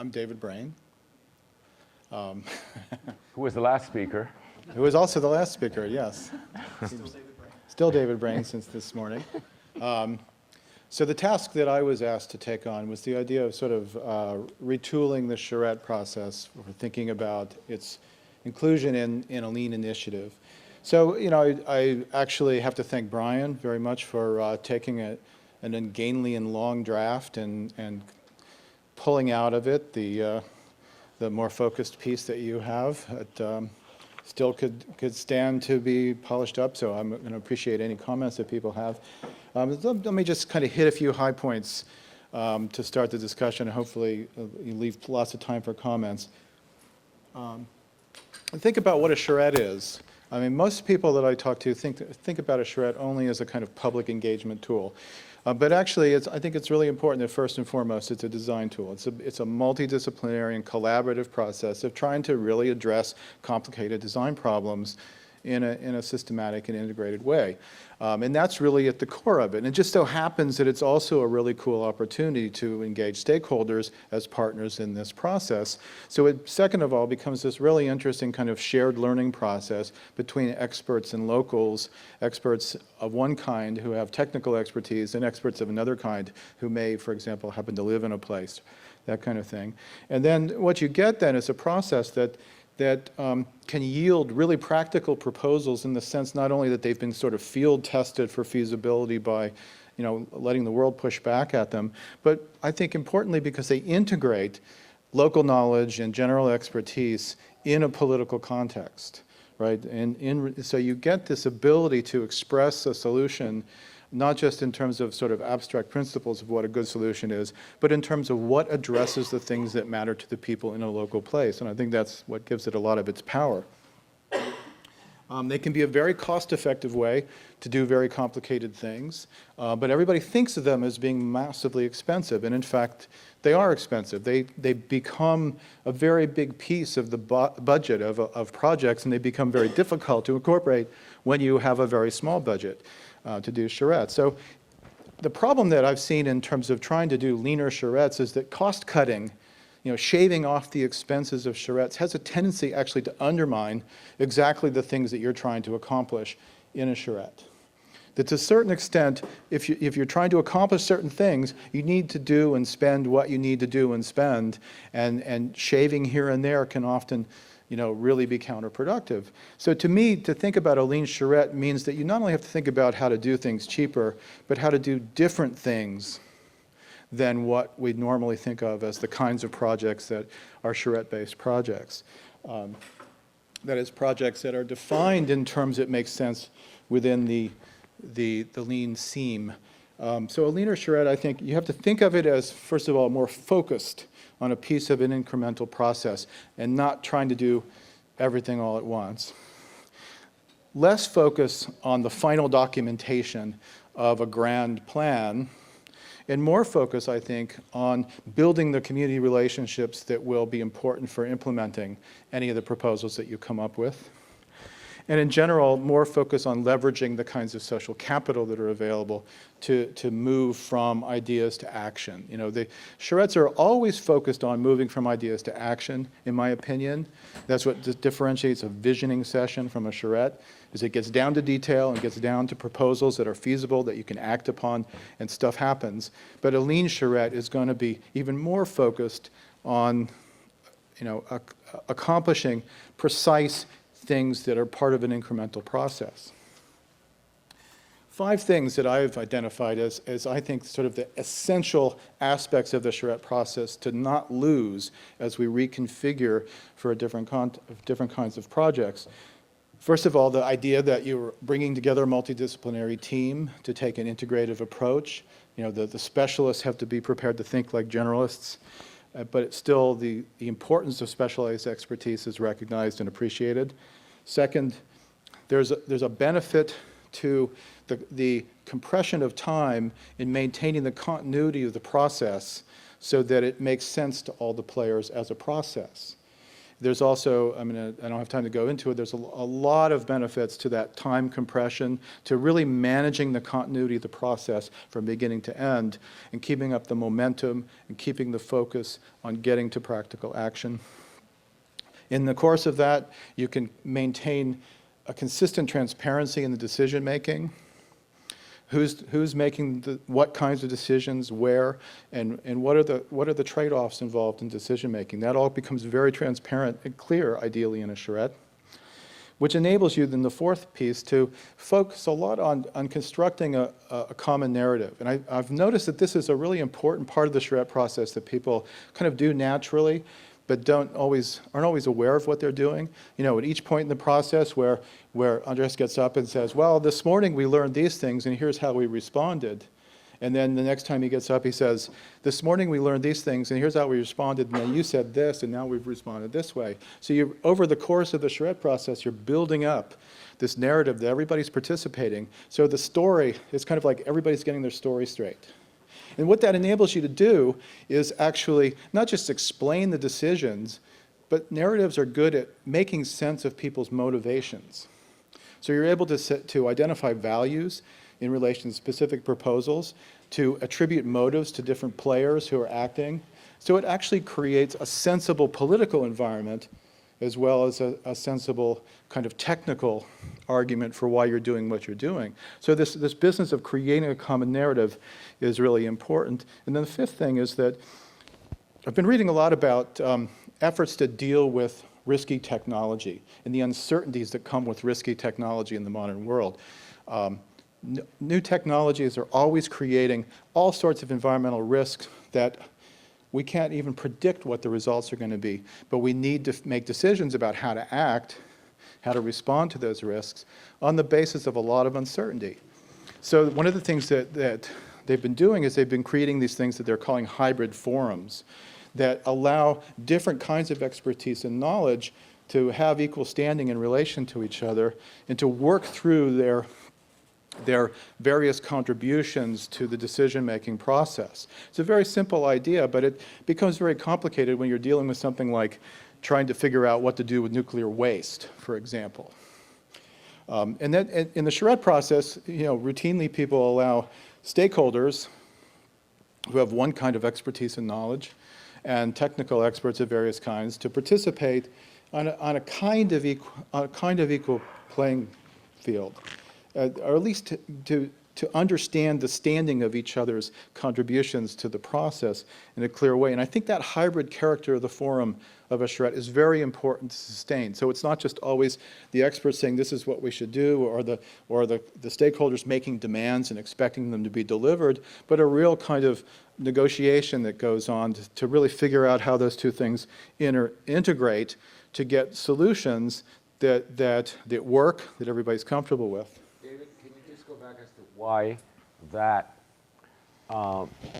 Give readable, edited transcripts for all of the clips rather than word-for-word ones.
I'm David Brain. Who was the last speaker? Who was also the last speaker, yes. Still David Brain since this morning. So the task that I was asked to take on was the idea of sort of retooling the charrette process for thinking about its inclusion in a lean initiative. So, you know, I actually have to thank Brian very much for taking an ungainly and long draft and pulling out of it the more focused piece that you have. It still could stand to be polished up, so I'm going to appreciate any comments that people have. Let me just kind of hit a few high points to start the discussion, and hopefully you leave lots of time for comments. Think about what a charrette is. I mean, most people that I talk to think about a charrette only as a kind of public engagement tool. But actually, I think it's really important that first and foremost, it's a design tool. It's a multidisciplinary and collaborative process of trying to really address complicated design problems in a systematic and integrated way. And that's really at the core of it. And it just so happens that it's also a really cool opportunity to engage stakeholders as partners in this process. So it, second of all, becomes this really interesting kind of shared learning process between experts and locals, experts of one kind who have technical expertise and experts of another kind who may, for example, happen to live in a place, that kind of thing. And then what you get then is a process that can yield really practical proposals in the sense not only that they've been sort of field tested for feasibility by, you know, letting the world push back at them, but I think importantly because they integrate local knowledge and general expertise in a political context, right? And so you get this ability to express a solution not just in terms of sort of abstract principles of what a good solution is, but in terms of what addresses the things that matter to the people in a local place. And I think that's what gives it a lot of its power. They can be a very cost-effective way to do very complicated things, but everybody thinks of them as being massively expensive, and in fact, they are expensive. They become a very big piece of the budget of projects, and they become very difficult to incorporate when you have a very small budget to do charrettes. So the problem that I've seen in terms of trying to do leaner charrettes is that cost cutting, you know, shaving off the expenses of charrettes has a tendency actually to undermine exactly the things that you're trying to accomplish in a charrette. That to a certain extent, if you're trying to accomplish certain things, you need to do and spend what you need to do and spend, and shaving here and there can often, you know, really be counterproductive. So to me, to think about a lean charrette means that you not only have to think about how to do things cheaper, but how to do different things than what we normally think of as the kinds of projects that are charrette-based projects. That is, projects that are defined in terms that make sense within the lean seam. So a leaner charrette, I think, you have to think of it as, first of all, more focused on a piece of an incremental process and not trying to do everything all at once. Less focus on the final documentation of a grand plan, and more focus, I think, on building the community relationships that will be important for implementing any of the proposals that you come up with. And in general, more focus on leveraging the kinds of social capital that are available to move from ideas to action. You know, the charrettes are always focused on moving from ideas to action, in my opinion. That's what differentiates a visioning session from a charrette, is it gets down to detail and gets down to proposals that are feasible, that you can act upon, and stuff happens. But a lean charrette is going to be even more focused on, you know, accomplishing precise things that are part of an incremental process. 5 things that I've identified as I think sort of the essential aspects of the charrette process to not lose as we reconfigure for different kinds of projects. First of all, the idea that you're bringing together a multidisciplinary team to take an integrative approach. You know, the specialists have to be prepared to think like generalists, but it's still the importance of specialized expertise is recognized and appreciated. Second, there's a benefit to the compression of time in maintaining the continuity of the process so that it makes sense to all the players as a process. There's also, I don't have time to go into it, there's a lot of benefits to that time compression, to really managing the continuity of the process from beginning to end, and keeping up the momentum and keeping the focus on getting to practical action. In the course of that, you can maintain a consistent transparency in the decision making. Who's making what kinds of decisions, where, and what are the trade-offs involved in decision making. That all becomes very transparent and clear, ideally, in a charrette, which enables you, then the fourth piece, to focus a lot on constructing a common narrative. And I've noticed that this is a really important part of the charrette process that people kind of do naturally, but aren't always aware of what they're doing. You know, at each point in the process where Andres gets up and says, well, this morning we learned these things and here's how we responded. And then the next time he gets up, he says, this morning we learned these things and here's how we responded, and then you said this and now we've responded this way. So over the course of the charrette process, you're building up this narrative that everybody's participating. So the story is kind of like everybody's getting their story straight. And what that enables you to do is actually not just explain the decisions, but narratives are good at making sense of people's motivations. So you're able to identify values in relation to specific proposals, to attribute motives to different players who are acting. So it actually creates a sensible political environment as well as a sensible kind of technical argument for why you're doing what you're doing. So this business of creating a common narrative is really important. And then the fifth thing is that I've been reading a lot about efforts to deal with risky technology and the uncertainties that come with risky technology in the modern world. New technologies are always creating all sorts of environmental risks that we can't even predict what the results are going to be, but we need to make decisions about how to act, how to respond to those risks on the basis of a lot of uncertainty. So one of the things that they've been doing is they've been creating these things that they're calling hybrid forums that allow different kinds of expertise and knowledge to have equal standing in relation to each other and to work through their various contributions to the decision-making process. It's a very simple idea, but it becomes very complicated when you're dealing with something like trying to figure out what to do with nuclear waste, for example. And then in the charrette process, routinely people allow stakeholders who have one kind of expertise and knowledge and technical experts of various kinds to participate on a kind of equal playing field. Or at least to understand the standing of each other's contributions to the process in a clear way. And I think that hybrid character of the forum of a charrette is very important to sustain. So it's not just always the experts saying this is what we should do, or the stakeholders making demands and expecting them to be delivered, but a real kind of negotiation that goes on to really figure out how those two things integrate to get solutions that work, that everybody's comfortable with. Back as to why that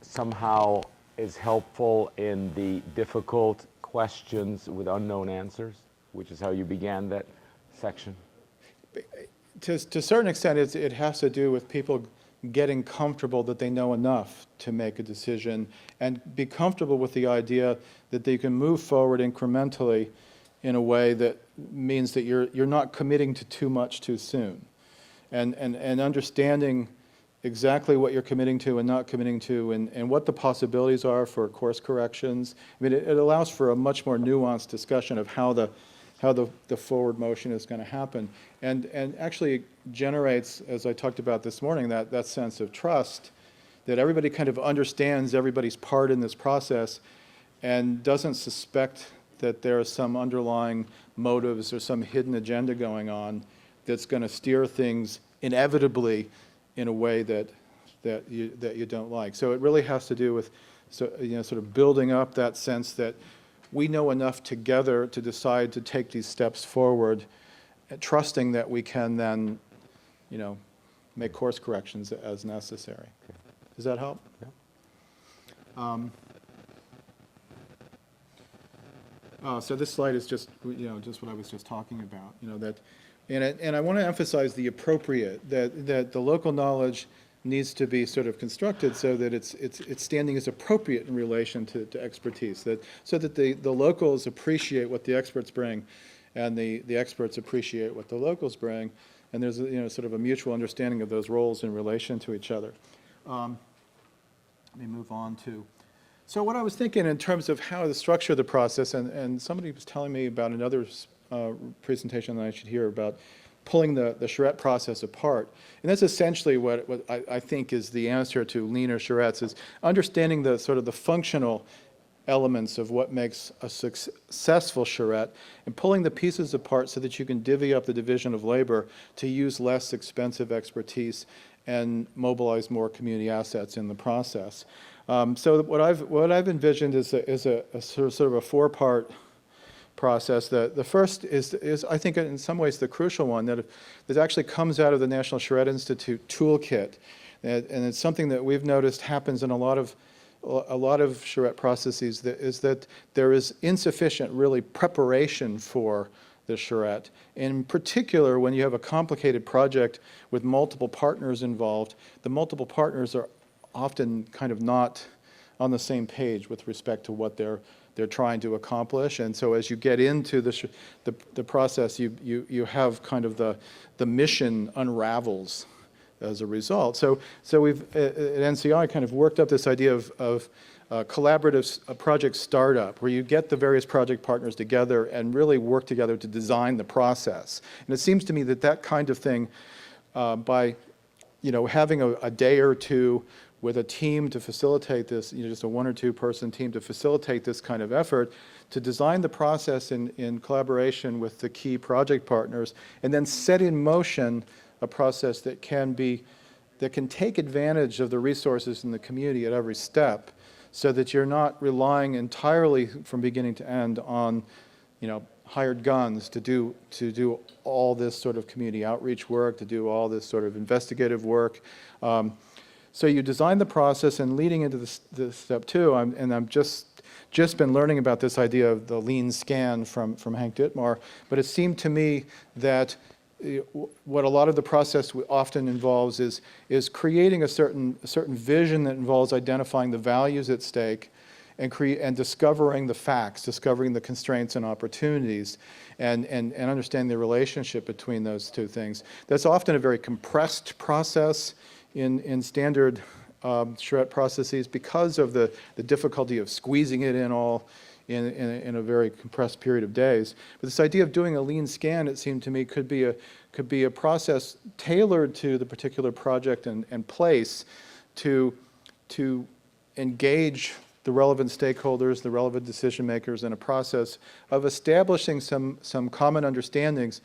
somehow is helpful in the difficult questions with unknown answers, which is how you began that section? To a certain extent, it has to do with people getting comfortable that they know enough to make a decision and be comfortable with the idea that they can move forward incrementally in a way that means that you're not committing to too much too soon. And understanding exactly what you're committing to and not committing to and what the possibilities are for course corrections. I mean, it allows for a much more nuanced discussion of how the forward motion is going to happen. And actually generates, as I talked about this morning, that sense of trust that everybody kind of understands everybody's part in this process and doesn't suspect that there are some underlying motives or some hidden agenda going on that's going to steer things inevitably in a way that you don't like. So it really has to do with sort of building up that sense that we know enough together to decide to take these steps forward, trusting that we can then, make course corrections as necessary. Okay. Does that help? Yeah. So this slide is just what I was just talking about. And I want to emphasize the appropriate, that the local knowledge needs to be sort of constructed so that its standing is appropriate in relation to expertise, so that the locals appreciate what the experts bring, and the experts appreciate what the locals bring, and there's sort of a mutual understanding of those roles in relation to each other. Let me move on to. So what I was thinking in terms of how to structure the process, and somebody was telling me about another presentation that I should hear about pulling the charrette process apart. And that's essentially what I think is the answer to leaner charrettes, is understanding the sort of the functional elements of what makes a successful charrette and pulling the pieces apart so that you can divvy up the division of labor to use less expensive expertise and mobilize more community assets in the process. So what I've envisioned is a sort of a four-part process. The first is I think in some ways the crucial one that actually comes out of the National Charrette Institute toolkit, and it's something that we've noticed happens in a lot of charrette processes, that there is insufficient really preparation for the charrette. In particular, when you have a complicated project with multiple partners involved, the multiple partners are often kind of not on the same page with respect to what they're trying to accomplish, and so as you get into the process, you have kind of the mission unravels as a result. So we've at NCI kind of worked up this idea of collaborative project startup, where you get the various project partners together and really work together to design the process. And it seems to me that kind of thing, by having a day or two with a team to facilitate this, just a one or two person team to facilitate this kind of effort, to design the process in collaboration with the key project partners, and then set in motion a process that can take advantage of the resources in the community at every step, so that you're not relying entirely from beginning to end on hired guns to do all this sort of community outreach work, to do all this sort of investigative work. So you design the process, and leading into the step two, I've just been learning about this idea of the lean scan from Hank Dittmar, but it seemed to me that what a lot of the process often involves is creating a certain vision that involves identifying the values at stake, and discovering the facts, discovering the constraints and opportunities, and understanding the relationship between those two things. That's often a very compressed process in standard charrette processes because of the difficulty of squeezing it in all in a very compressed period of days. But this idea of doing a lean scan, it seemed to me, could be a process tailored to the particular project and place to engage the relevant stakeholders, the relevant decision makers, in a process of establishing some common understandings,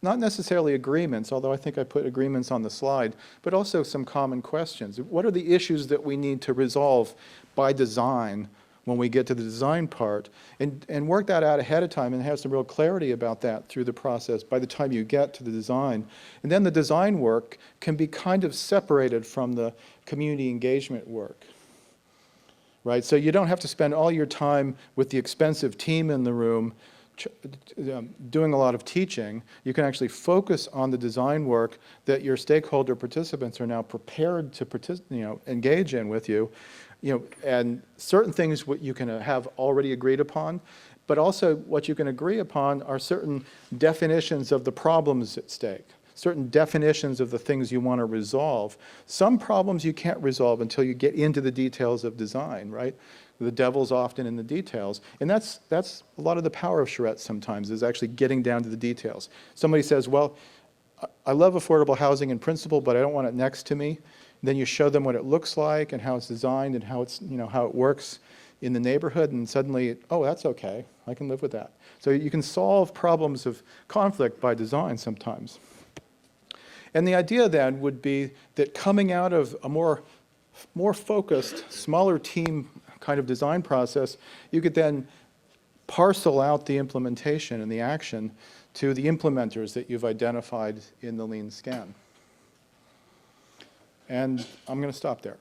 not necessarily agreements, although I think I put agreements on the slide, but also some common questions. What are the issues that we need to resolve by design when we get to the design part, and work that out ahead of time and have some real clarity about that through the process by the time you get to the design. And then the design work can be kind of separated from the community engagement work, right? So you don't have to spend all your time with the expensive team in the room doing a lot of teaching. You can actually focus on the design work that your stakeholder participants are now prepared to engage in with you. And certain things what you can have already agreed upon, but also what you can agree upon are certain definitions of the problems at stake, certain definitions of the things you want to resolve. Some problems you can't resolve until you get into the details of design, right? The devil's often in the details. And that's a lot of the power of charrettes sometimes, is actually getting down to the details. Somebody says, well, I love affordable housing in principle, but I don't want it next to me. Then you show them what it looks like and how it's designed and how it works in the neighborhood, and suddenly, oh, that's okay, I can live with that. So you can solve problems of conflict by design sometimes. And the idea then would be that coming out of a more focused, smaller team kind of design process, you could then parcel out the implementation and the action to the implementers that you've identified in the lean scan. And I'm going to stop there.